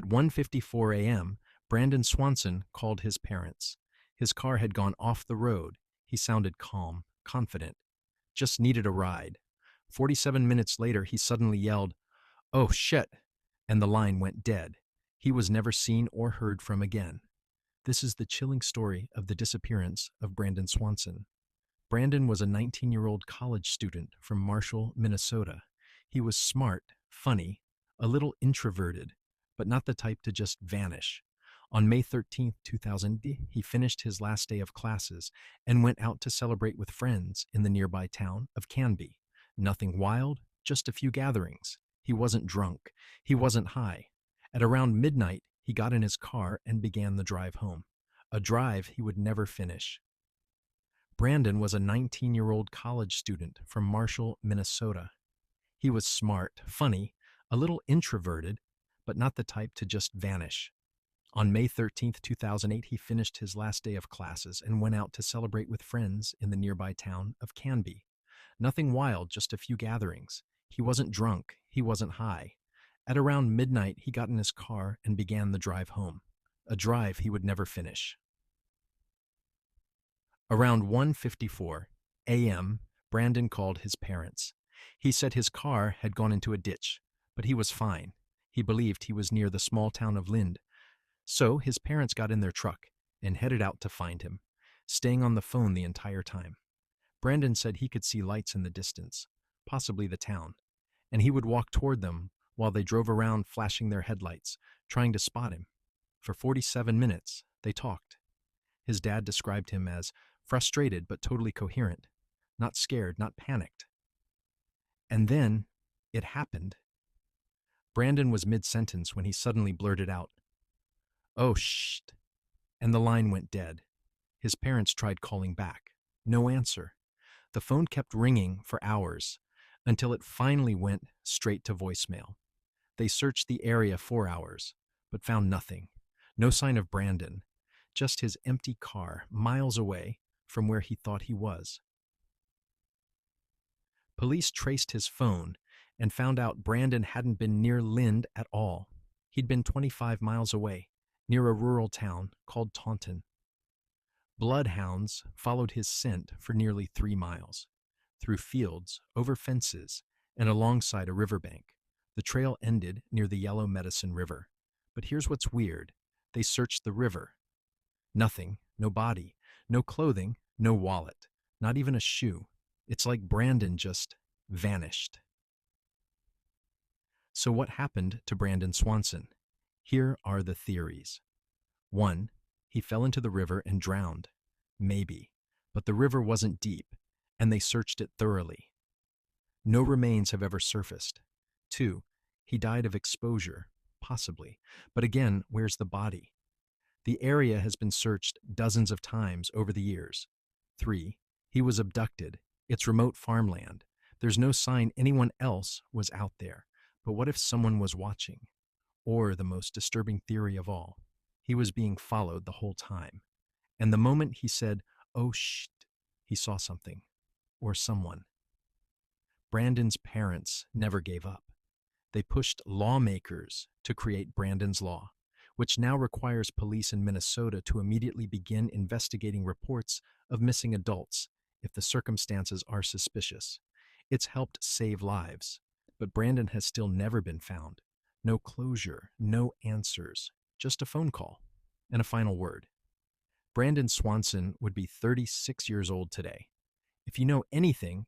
At 1:54 a.m., Brandon Swanson called his parents. His car had gone off the road. He sounded calm, confident, just needed a ride. 47 minutes later, he suddenly yelled, "Oh shit!" and the line went dead. He was never seen or heard from again. This is the chilling story of the disappearance of Brandon Swanson. Brandon was a 19-year-old college student from Marshall, Minnesota. He was smart, funny, a little introverted, but not the type to just vanish. On May 13th, 2000, he finished his last day of classes and went out to celebrate with friends in the nearby town of Canby. Nothing wild, just a few gatherings. He wasn't drunk. He wasn't high. At around midnight, he got in his car and began the drive home, a drive he would never finish. Brandon was a 19-year-old college student from Marshall, Minnesota. He was smart, funny, a little introverted, but not the type to just vanish. On May 13th, 2008, he finished his last day of classes and went out to celebrate with friends in the nearby town of Canby. Nothing wild, just a few gatherings. He wasn't drunk. He wasn't high. At around midnight, he got in his car and began the drive home, a drive he would never finish. Around 1:54 a.m., Brandon called his parents. He said his car had gone into a ditch, but he was fine. He believed he was near the small town of Lind. So his parents got in their truck and headed out to find him, staying on the phone the entire time. Brandon said he could see lights in the distance, possibly the town, and he would walk toward them while they drove around flashing their headlights, trying to spot him. For 47 minutes, they talked. His dad described him as frustrated but totally coherent, not scared, not panicked. And then it happened. Brandon was mid-sentence when he suddenly blurted out, "Oh, shh," and the line went dead. His parents tried calling back. No answer. The phone kept ringing for hours until it finally went straight to voicemail. They searched the area for hours, but found nothing. No sign of Brandon, just his empty car miles away from where he thought he was. Police traced his phone and found out Brandon hadn't been near Lind at all. He'd been 25 miles away, near a rural town called Taunton. Bloodhounds followed his scent for nearly 3 miles, through fields, over fences, and alongside a riverbank. The trail ended near the Yellow Medicine River. But here's what's weird. They searched the river. Nothing, no body, no clothing, no wallet, not even a shoe. It's like Brandon just vanished. So what happened to Brandon Swanson? Here are the theories. 1. He fell into the river and drowned. Maybe. But the river wasn't deep, and they searched it thoroughly. No remains have ever surfaced. 2. He died of exposure. Possibly. But again, where's the body? The area has been searched dozens of times over the years. 3. He was abducted. It's remote farmland. There's no sign anyone else was out there. But what if someone was watching? Or the most disturbing theory of all, he was being followed the whole time. And the moment he said, "Oh, shh," he saw something. Or someone. Brandon's parents never gave up. They pushed lawmakers to create Brandon's Law, which now requires police in Minnesota to immediately begin investigating reports of missing adults if the circumstances are suspicious. It's helped save lives, but Brandon has still never been found. No closure, no answers, just a phone call and a final word. Brandon Swanson would be 36 years old today. If you know anything,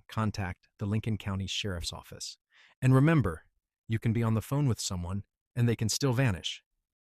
contact the Lincoln County Sheriff's Office. And remember, you can be on the phone with someone and they can still vanish.